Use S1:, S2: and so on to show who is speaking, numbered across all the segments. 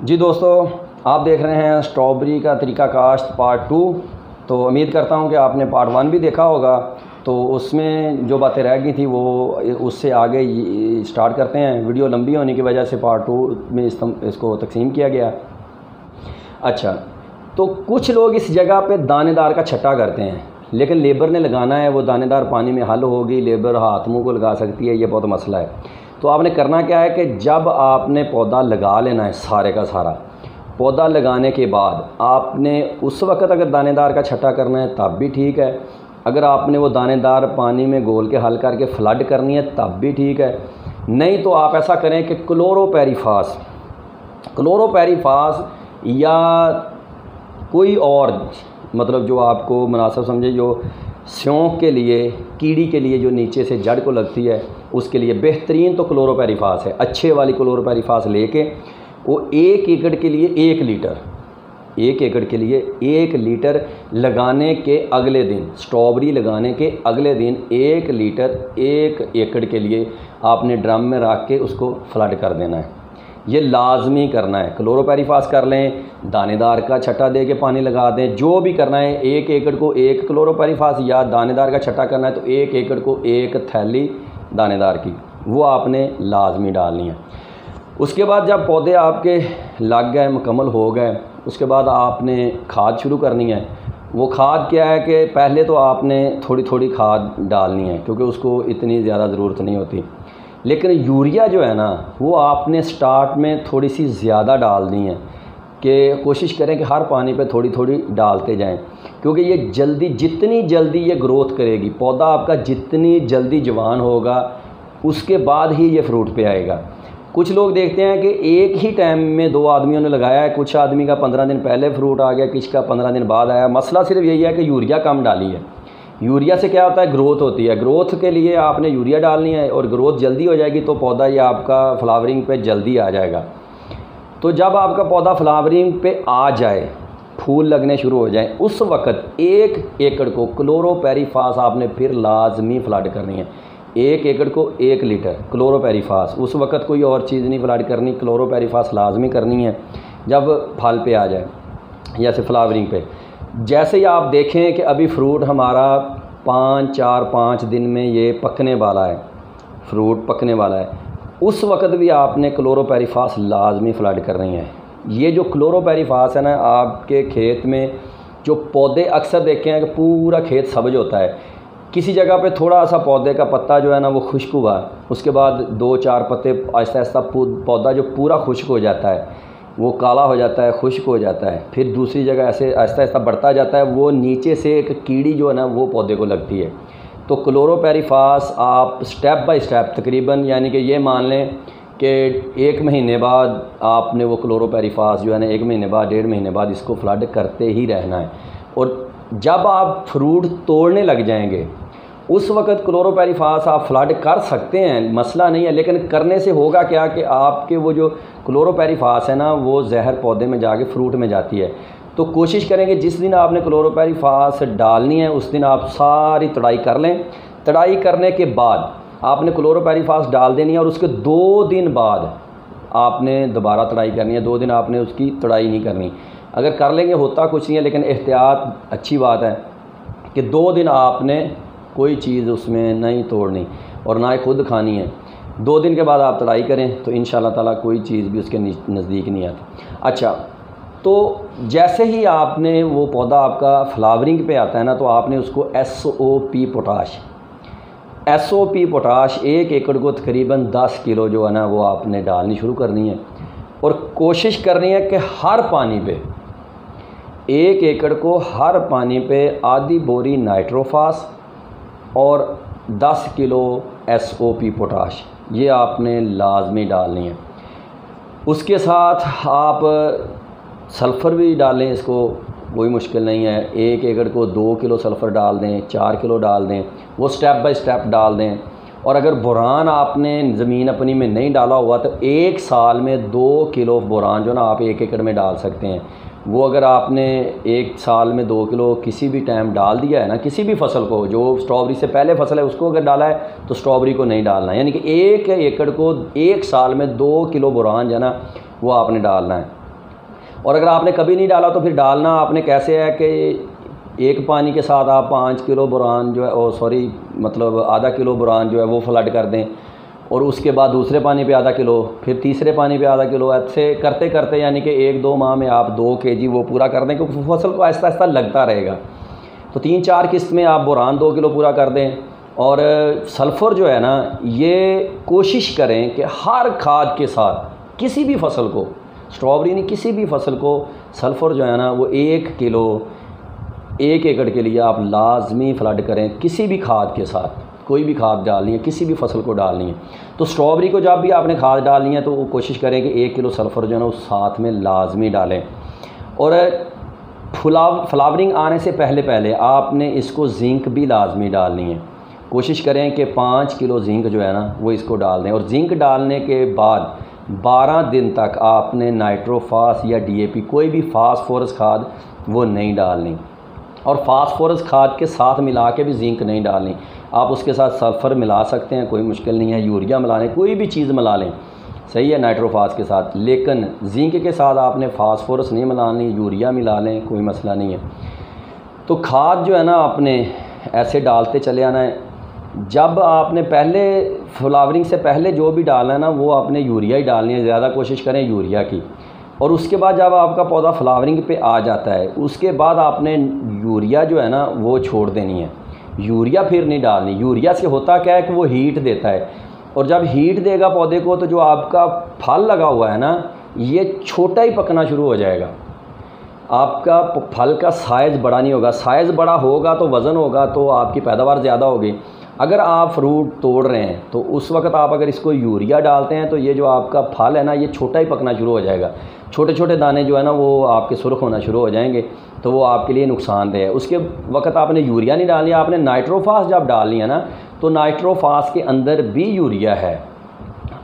S1: जी दोस्तों, आप देख रहे हैं स्ट्रॉबेरी का तरीका काश्त पार्ट 2। तो उम्मीद करता हूं कि आपने पार्ट 1 भी देखा होगा। तो उसमें जो बातें रह गई थी वो उससे आगे स्टार्ट करते हैं। वीडियो लंबी होने की वजह से पार्ट 2 में इसको तकसीम किया गया। अच्छा, तो कुछ लोग इस जगह पे दानेदार का छट्टा करते हैं, लेकिन लेबर ने लगाना है, वो दानेदार पानी में हल होगी, लेबर हाथ मुँह को लगा सकती है, ये बहुत मसला है। तो आपने करना क्या है कि जब आपने पौधा लगा लेना है, सारे का सारा पौधा लगाने के बाद आपने उस वक्त अगर दानेदार का छट्टा करना है तब भी ठीक है। अगर आपने वो दानेदार पानी में घोल के हल करके फ्लड करनी है तब भी ठीक है। नहीं तो आप ऐसा करें कि क्लोरोपैरीफास या कोई और मतलब जो आपको मुनासिब समझे, जो स्योंक के लिए, कीड़ी के लिए जो नीचे से जड़ को लगती है उसके लिए बेहतरीन तो क्लोरोपैरीफास है। अच्छे वाली क्लोरोपैरीफास लेके वो 1 एकड़ के लिए 1 लीटर लगाने के अगले दिन, स्ट्रॉबेरी लगाने के अगले दिन 1 लीटर 1 एकड़ के लिए आपने ड्रम में रख के उसको फ्लड कर देना है। ये लाजमी करना है। क्लोरोपैरीफास कर लें, दानेदार का छट्टा दे के पानी लगा दें, जो भी करना है। 1 एकड़ को 1 क्लोरोपैरीफास या दानेदार का छट्टा करना है तो 1 एकड़ को 1 थैली दानेदार की वो आपने लाजमी डालनी है। उसके बाद जब पौधे आपके लग गए, मुकम्मल हो गए, उसके बाद आपने खाद शुरू करनी है। वो खाद क्या है कि पहले तो आपने थोड़ी थोड़ी खाद डालनी है क्योंकि उसको इतनी ज़्यादा ज़रूरत नहीं होती, लेकिन यूरिया जो है ना वो आपने स्टार्ट में थोड़ी सी ज़्यादा डालनी है। कि कोशिश करें कि हर पानी पे थोड़ी थोड़ी डालते जाएं, क्योंकि ये जितनी जल्दी ये ग्रोथ करेगी, पौधा आपका जितनी जल्दी जवान होगा उसके बाद ही ये फ्रूट पे आएगा। कुछ लोग देखते हैं कि एक ही टाइम में 2 आदमियों ने लगाया है, कुछ आदमी का 15 दिन पहले फ्रूट आ गया, किसी का 15 दिन बाद आया। मसला सिर्फ यही है कि यूरिया कम डाली है। यूरिया से क्या होता है, ग्रोथ होती है। ग्रोथ के लिए आपने यूरिया डालनी है और ग्रोथ जल्दी हो जाएगी तो पौधा ये आपका फ्लावरिंग पे जल्दी आ जाएगा। तो जब आपका पौधा फ्लावरिंग पे आ जाए, फूल लगने शुरू हो जाए, उस वक्त 1 एकड़ को क्लोरोपैरीफास आपने फिर लाजमी फ्लड करनी है। 1 एकड़ को 1 लीटर क्लोरोपैरीफास, उस वक्त कोई और चीज़ नहीं फ्लड करनी, क्लोरोपैरीफास लाजमी करनी है जब फल पे आ जाए, जैसे फ्लावरिंग पे। जैसे ही आप देखें कि अभी फ्रूट हमारा 5 दिन में ये पकने वाला है, फ्रूट पकने वाला है, उस वक्त भी आपने क्लोरोपैरीफास लाजमी फ्लड करनी है। ये जो क्लोरोपैरीफास है ना, आपके खेत में जो पौधे अक्सर देखे हैं कि पूरा खेत सब्ज होता है, किसी जगह पे थोड़ा सा पौधे का पत्ता जो है ना वो खुश्क हुआ, उसके बाद 2-4 पत्ते आहिस्ता आहिस्ता पौधा जो पूरा खुश्क हो जाता है, वो काला हो जाता है, खुश्क हो जाता है। फिर दूसरी जगह ऐसे आहिस्ता आहिस्ता बढ़ता जाता है, वो नीचे से एक कीड़ी जो है ना वो पौधे को लगती है। तो क्लोरोपैरीफास आप स्टेप बाय स्टेप तकरीबन, यानी कि ये मान लें कि 1 महीने बाद आपने वो क्लोरोपैरीफास जो है ना 1 महीने बाद, 1.5 महीने बाद इसको फ्लड करते ही रहना है। और जब आप फ्रूट तोड़ने लग जाएंगे उस वक्त क्लोरोपैरीफास आप फ्लड कर सकते हैं, मसला नहीं है। लेकिन करने से होगा क्या कि आपके वो जो क्लोरोपैरीफास है ना वो जहर पौधे में जाके फ्रूट में जाती है। तो कोशिश करेंगे जिस दिन आपने क्लोरोपैरीफास डालनी है उस दिन आप सारी तड़ाई कर लें। तड़ाई करने के बाद आपने क्लोरोपैरीफास डाल देनी है और उसके 2 दिन बाद आपने दोबारा तड़ाई करनी है। 2 दिन आपने उसकी तड़ाई नहीं करनी। अगर कर लेंगे होता कुछ नहीं है, लेकिन एहतियात अच्छी बात है कि 2 दिन आपने कोई चीज़ उसमें नहीं तोड़नी और ना ही खुद खानी है। 2 दिन के बाद आप तड़ाई करें तो इंशाल्लाह ताला कोई चीज़ भी उसके नज़दीक नहीं आती। अच्छा, तो जैसे ही आपने वो पौधा आपका फ्लावरिंग पे आता है ना तो आपने उसको SOP पोटाश 1 एकड़ को तकरीबन 10 किलो जो है ना वो आपने डालनी शुरू करनी है। और कोशिश करनी है कि हर पानी पे 1 एकड़ को हर पानी पे आधी बोरी नाइट्रोफास और 10 किलो SOP पोटाश ये आपने लाजमी डालनी है। उसके साथ आप सल्फ़र भी डालें, इसको कोई मुश्किल नहीं है। 1 एकड़ को 2 किलो सल्फ़र डाल दें, 4 किलो डाल दें, वो स्टेप बाय स्टेप डाल दें। और अगर बोरान आपने ज़मीन अपनी में नहीं डाला हुआ तो 1 साल में 2 किलो बोरान जो ना आप 1 एकड़ में डाल सकते हैं। वो अगर आपने 1 साल में 2 किलो किसी भी टाइम डाल दिया है ना, किसी भी फसल को, जो स्ट्रॉबेरी से पहले फसल है उसको अगर डाला है तो स्ट्रॉबेरी को नहीं डालना है। यानी कि 1 एकड़ को 1 साल में 2 किलो बोरान जो है ना वो आपने डालना है। और अगर आपने कभी नहीं डाला तो फिर डालना आपने कैसे है कि एक पानी के साथ आप 5 किलो बोरान जो है मतलब आधा किलो बोरान जो है वो फ्लड कर दें, और उसके बाद दूसरे पानी पे आधा किलो, फिर तीसरे पानी पे आधा किलो, ऐसे करते करते यानी कि 1-2 माह में आप 2 kg वो पूरा कर दें, क्योंकि फसल को आहिस्ता आहिस्ता लगता रहेगा। तो 3-4 किस्त में आप बोरान 2 किलो पूरा कर दें। और सल्फ़र जो है ना, ये कोशिश करें कि हर खाद के साथ किसी भी फसल को, स्ट्रॉबेरी नहीं किसी भी फसल को सल्फ़र जो है ना वो 1 किलो 1 एकड़ के लिए आप लाजमी फ्लड करें। किसी भी खाद के साथ कोई भी खाद डालनी है, किसी भी फसल को डालनी है, तो स्ट्रॉबेरी को जब भी आपने खाद डालनी है तो वो कोशिश करें कि 1 किलो सल्फ़र जो है ना उस साथ में लाजमी डालें। और फ्लावरिंग आने से पहले आपने इसको जिंक भी लाजमी डालनी है। कोशिश करें कि 5 किलो जिंक जो है ना वो इसको डाल दें, और जिंक डालने के बाद 12 दिन तक आपने नाइट्रोफास या DAP कोई भी फास्फोरस खाद वो नहीं डालनी, और फास्फोरस खाद के साथ मिला के भी जिंक नहीं डालनी। आप उसके साथ सल्फ़र मिला सकते हैं, कोई मुश्किल नहीं है, यूरिया मिला लें, कोई भी चीज़ मिला लें, सही है, नाइट्रोफास के साथ, लेकिन जिंक के साथ आपने फास्फोरस नहीं मिलानी, यूरिया मिला लें, कोई मसला नहीं है। तो खाद जो है ना आपने ऐसे डालते चले आना है। जब आपने पहले फ्लावरिंग से पहले जो भी डालना है ना वो आपने यूरिया ही डालनी है, ज़्यादा कोशिश करें यूरिया की। और उसके बाद जब आपका पौधा फ्लावरिंग पे आ जाता है उसके बाद आपने यूरिया जो है ना वो छोड़ देनी है, यूरिया फिर नहीं डालनी। यूरिया से होता क्या है कि वो हीट देता है, और जब हीट देगा पौधे को तो जो आपका फल लगा हुआ है ना ये छोटा ही पकना शुरू हो जाएगा, आपका फल का साइज़ बड़ा नहीं होगा। साइज़ बड़ा होगा तो वज़न होगा तो आपकी पैदावार ज़्यादा होगी। अगर आप फ्रूट तोड़ रहे हैं तो उस वक्त आप अगर इसको यूरिया डालते हैं तो ये जो आपका फल है ना ये छोटा ही पकना शुरू हो जाएगा, छोटे छोटे दाने जो है ना वो आपके सुर्ख होना शुरू हो जाएंगे, तो वो आपके लिए नुकसानदेह है। उसके वक्त आपने यूरिया नहीं डालनी, आपने नाइट्रोफास जब डालनी है ना तो नाइट्रोफास के अंदर भी यूरिया है।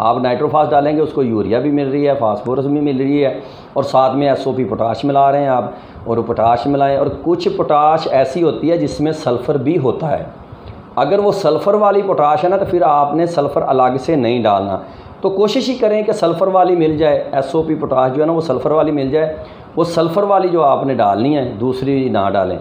S1: आप नाइट्रोफास डालेंगे उसको यूरिया भी मिल रही है, फास्फोरस भी मिल रही है, और साथ में SOP पोटाश मिला रहे हैं आप, और पोटाश मिलाएं। और कुछ पोटाश ऐसी होती है जिसमें सल्फ़र भी होता है, अगर वो सल्फ़र वाली पोटाश है ना तो फिर आपने सल्फ़र अलग से नहीं डालना। तो कोशिश ही करें कि सल्फ़र वाली मिल जाए, SOP पोटाश जो है ना वो सल्फ़र वाली मिल जाए, वो सल्फ़र वाली जो आपने डालनी है, दूसरी ना डालें।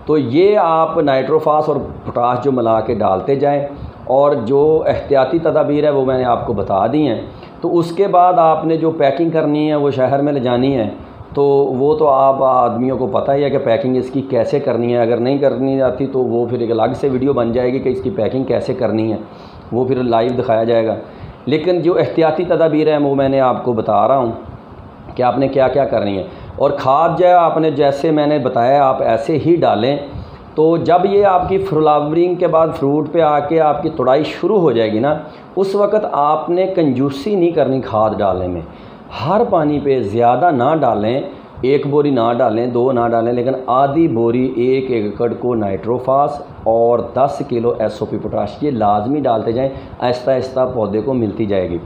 S1: तो ये आप नाइट्रोफास और पोटाश जो मिला के डालते जाएं, और जो एहतियाती तदाबीर है वो मैंने आपको बता दी हैं। तो उसके बाद आपने जो पैकिंग करनी है वो शहर में ले जानी है, तो वो तो आप आदमियों को पता ही है कि पैकिंग इसकी कैसे करनी है। अगर नहीं करनी आती तो वो फिर एक अलग से वीडियो बन जाएगी कि इसकी पैकिंग कैसे करनी है, वो फिर लाइव दिखाया जाएगा। लेकिन जो एहतियाती तदाबीर है वो मैंने आपको बता रहा हूँ कि आपने क्या क्या करनी है। और खाद जो है आपने जैसे मैंने बताया आप ऐसे ही डालें। तो जब ये आपकी फ्लावरिंग के बाद फ्रूट पे आके आपकी तुड़ाई शुरू हो जाएगी ना, उस वक़्त आपने कंजूसी नहीं करनी खाद डालने में। हर पानी पे ज़्यादा ना डालें, 1 बोरी ना डालें, 2 ना डालें, लेकिन आधी बोरी 1 एकड़ को नाइट्रोफास और 10 किलो SOP पोटाश ये लाजमी डालते जाएं, आहिस्ता आहिस्ता पौधे को मिलती जाएगी।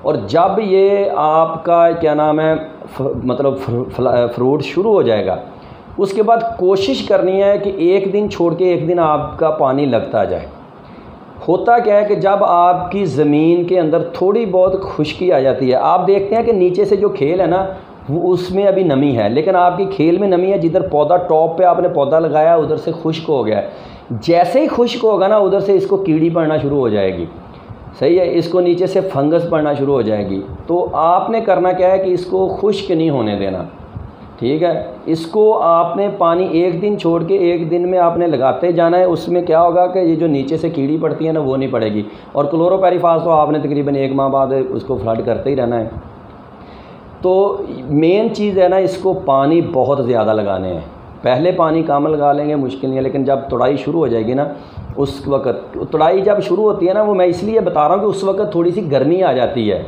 S1: और जब ये आपका क्या नाम है मतलब फ्रूट शुरू हो जाएगा, उसके बाद कोशिश करनी है कि एक दिन छोड़ के एक दिन आपका पानी लगता जाए। होता क्या है कि जब आपकी ज़मीन के अंदर थोड़ी बहुत खुश्की आ जाती है, आप देखते हैं कि नीचे से जो खेल है ना वो उसमें अभी नमी है, लेकिन आपकी खेल में नमी है, जिधर पौधा टॉप पे आपने पौधा लगाया उधर से खुश्क हो गया है। जैसे ही खुश्क होगा ना उधर से इसको कीड़ी पड़ना शुरू हो जाएगी, सही है, इसको नीचे से फंगस पड़ना शुरू हो जाएगी। तो आपने करना क्या है कि इसको खुश्क नहीं होने देना, ठीक है। इसको आपने पानी एक दिन छोड़ के एक दिन में आपने लगाते जाना है। उसमें क्या होगा कि ये जो नीचे से कीड़ी पड़ती है ना वो नहीं पड़ेगी। और क्लोरोपेरिफास तो आपने तकरीबन 1 माह बाद उसको फ्लड करते ही रहना है। तो मेन चीज़ है ना, इसको पानी बहुत ज़्यादा लगाने हैं। पहले पानी कम लगा लेंगे मुश्किल नहीं है, लेकिन जब तुड़ाई शुरू हो जाएगी ना उस वक्त, तुड़ाई जब शुरू होती है ना वो मैं इसलिए बता रहा हूँ कि उस वक्त थोड़ी सी गर्मी आ जाती है।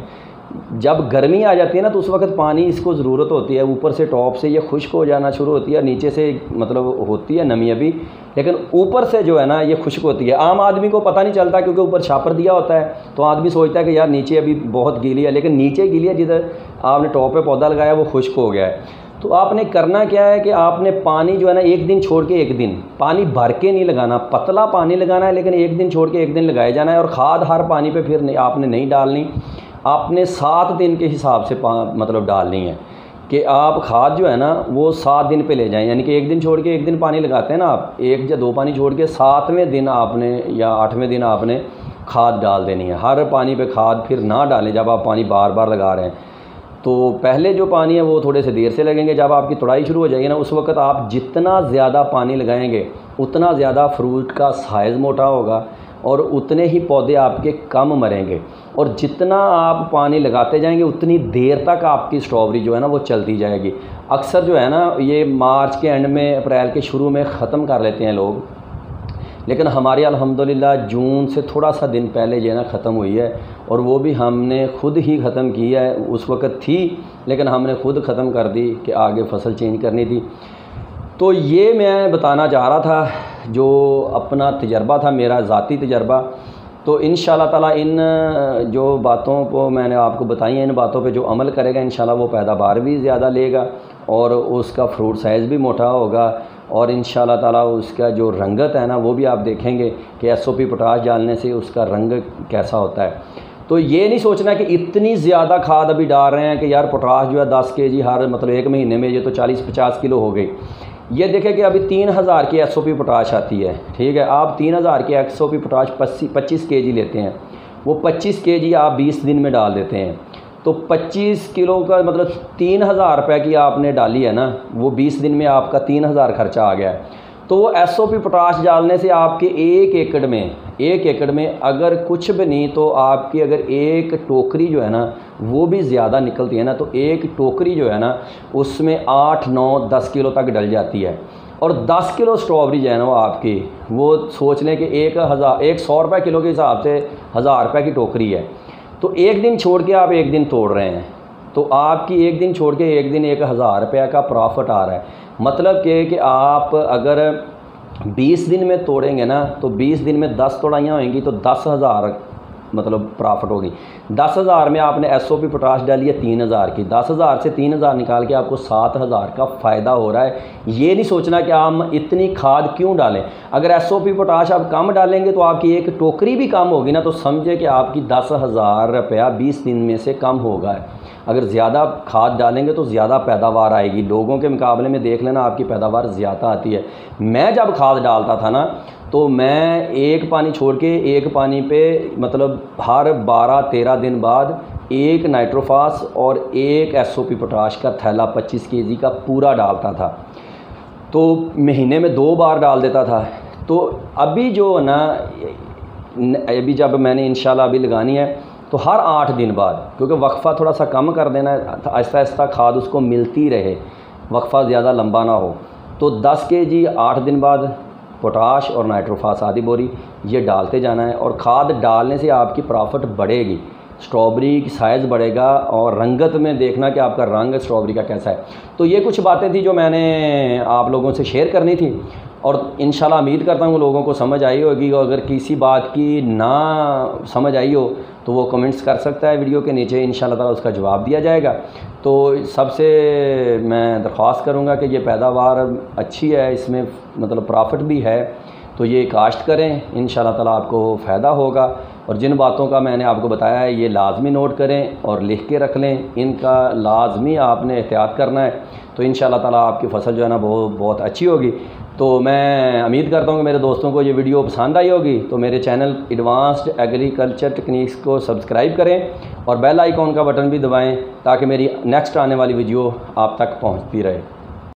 S1: जब गर्मी आ जाती है ना तो उस वक्त पानी इसको ज़रूरत होती है। ऊपर से टॉप से ये खुश्क हो जाना शुरू होती है, नीचे से मतलब होती है नमी अभी, लेकिन ऊपर से जो है ना ये खुश्क होती है। आम आदमी को पता नहीं चलता क्योंकि ऊपर छापर दिया होता है, तो आदमी सोचता है कि यार नीचे अभी बहुत गीली है, लेकिन नीचे गीली है, जिधर आपने टॉप पे पौधा लगाया वो खुश्क हो गया है। तो आपने करना क्या है कि आपने पानी जो है ना एक दिन छोड़ के एक दिन, पानी भर के नहीं लगाना, पतला पानी लगाना है, लेकिन एक दिन छोड़ के एक दिन लगाया जाना है। और खाद हर पानी पे फिर आपने नहीं डालनी, आपने 7 दिन के हिसाब से मतलब डालनी है। कि आप खाद जो है ना वो 7 दिन पे ले जाएं, यानी कि एक दिन छोड़ के एक दिन पानी लगाते हैं ना आप, 1 या 2 पानी छोड़ के 7वें दिन आपने या 8वें दिन आपने खाद डाल देनी है। हर पानी पे खाद फिर ना डालें जब आप पानी बार बार लगा रहे हैं। तो पहले जो पानी है वो थोड़े से देर से लगेंगे, जब आपकी तुड़ाई शुरू हो जाएगी ना उस वक्त आप जितना ज़्यादा पानी लगाएंगे उतना ज़्यादा फ्रूट का साइज़ मोटा होगा और उतने ही पौधे आपके कम मरेंगे। और जितना आप पानी लगाते जाएंगे उतनी देर तक आपकी स्ट्रॉबेरी जो है ना वो चलती जाएगी। अक्सर जो है ना ये मार्च के एंड में, अप्रैल के शुरू में ख़त्म कर लेते हैं लोग, लेकिन हमारी अल्हम्दुलिल्लाह जून से थोड़ा सा दिन पहले जो है ना ख़त्म हुई है, और वो भी हमने ख़ुद ही ख़त्म की है। उस वक़्त थी लेकिन हमने ख़ुद ख़त्म कर दी कि आगे फसल चेंज करनी थी। तो ये मैं बताना चाह रहा था, जो अपना तजर्बा था, मेरा ज़ाती तजर्बा। तो इंशाअल्लाह ताला इन जो बातों को मैंने आपको बताई हैं, इन बातों पे जो अमल करेगा इंशाअल्लाह वो पैदावार भी ज़्यादा लेगा और उसका फ्रूट साइज़ भी मोटा होगा, और इंशाअल्लाह ताला उसका जो रंगत है ना वो भी आप देखेंगे कि SOP पोटाश डालने से उसका रंग कैसा होता है। तो ये नहीं सोचना कि इतनी ज़्यादा खाद अभी डाल रहे हैं कि यार पोटाश जो है 10 kg हर मतलब 1 महीने में, ये तो 40-50 किलो हो गई। ये देखें कि अभी 3000 की SOP पोटाश आती है, ठीक है। आप 3000 की SOP पोटाश 25 kg लेते हैं, वो 25 kg आप 20 दिन में डाल देते हैं, तो 25 किलो का मतलब 3000 रुपये की आपने डाली है ना, वो 20 दिन में आपका 3000 खर्चा आ गया है। तो वो SOP पोटाश डालने से आपके 1 एकड़ में अगर कुछ भी नहीं तो आपकी अगर एक टोकरी जो है ना वो भी ज़्यादा निकलती है ना, तो एक टोकरी जो है ना उसमें 8, 9, 10 किलो तक डल जाती है। और 10 किलो स्ट्रॉबेरी जो है ना वो आपकी, वो सोच लें कि 100 रुपये किलो के हिसाब से 1000 रुपये की टोकरी है। तो एक दिन छोड़ के आप एक दिन तोड़ रहे हैं, तो आपकी एक दिन छोड़ के एक दिन 1000 रुपये का प्रॉफिट आ रहा है। मतलब कि आप अगर 20 दिन में तोड़ेंगे ना, तो 20 दिन में 10 तोड़ाइयाँ होंगी तो 10,000 मतलब प्रॉफिट होगी। 10,000 में आपने SOP पोटाश डाली है 3000 की, 10,000 से 3000 निकाल के आपको 7,000 का फ़ायदा हो रहा है। ये नहीं सोचना कि हम इतनी खाद क्यों डालें। अगर SOP पोटाश आप कम डालेंगे तो आपकी एक टोकरी भी कम होगी ना, तो समझे कि आपकी 10,000 रुपया 20 दिन में से कम होगा। अगर ज़्यादा खाद डालेंगे तो ज़्यादा पैदावार आएगी। लोगों के मुकाबले में देख लेना आपकी पैदावार ज़्यादा आती है। मैं जब खाद डालता था ना तो मैं एक पानी छोड़ के एक पानी पे मतलब हर 12-13 दिन बाद एक नाइट्रोफास और एक SOP पोटाश का थैला 25 kg का पूरा डालता था। तो महीने में 2 बार डाल देता था। तो अभी जो ना, अभी जब मैंने इंशाल्लाह अभी लगानी है तो हर 8 दिन बाद, क्योंकि वक्फ़ा थोड़ा सा कम कर देना है, आहिस्ता आहिस्ता खाद उसको मिलती रहे, वक्फ़ा ज़्यादा लंबा ना हो। तो 10 kg 8 दिन बाद पोटाश और नाइट्रोफास आधी बोरी ये डालते जाना है। और खाद डालने से आपकी प्रॉफिट बढ़ेगी, स्ट्रॉबेरी की साइज़ बढ़ेगा और रंगत में देखना कि आपका रंग स्ट्रॉबेरी का कैसा है। तो ये कुछ बातें थी जो मैंने आप लोगों से शेयर करनी थी, और इंशाल्लाह उम्मीद करता हूँ लोगों को समझ आई होगी। अगर किसी बात की ना समझ आई हो तो वो कमेंट्स कर सकता है वीडियो के नीचे, इंशाल्लाह ताला उसका जवाब दिया जाएगा। तो सबसे मैं दरख्वास्त करूँगा कि ये पैदावार अच्छी है, इसमें मतलब प्रॉफिट भी है, तो ये काश्त करें, इंशाल्लाह ताला आपको फ़ायदा होगा। और जिन बातों का मैंने आपको बताया है ये लाजमी नोट करें और लिख के रख लें, इनका लाजमी आपने एहतियात करना है, तो इंशाल्लाह ताला आपकी फ़सल जो है ना वो बहुत अच्छी होगी। तो मैं उम्मीद करता हूँ कि मेरे दोस्तों को ये वीडियो पसंद आई होगी। तो मेरे चैनल एडवांस्ड एग्रीकल्चर टेक्निक्स को सब्सक्राइब करें और बेल आइकॉन का बटन भी दबाएं ताकि मेरी नेक्स्ट आने वाली वीडियो आप तक पहुँचती रहे।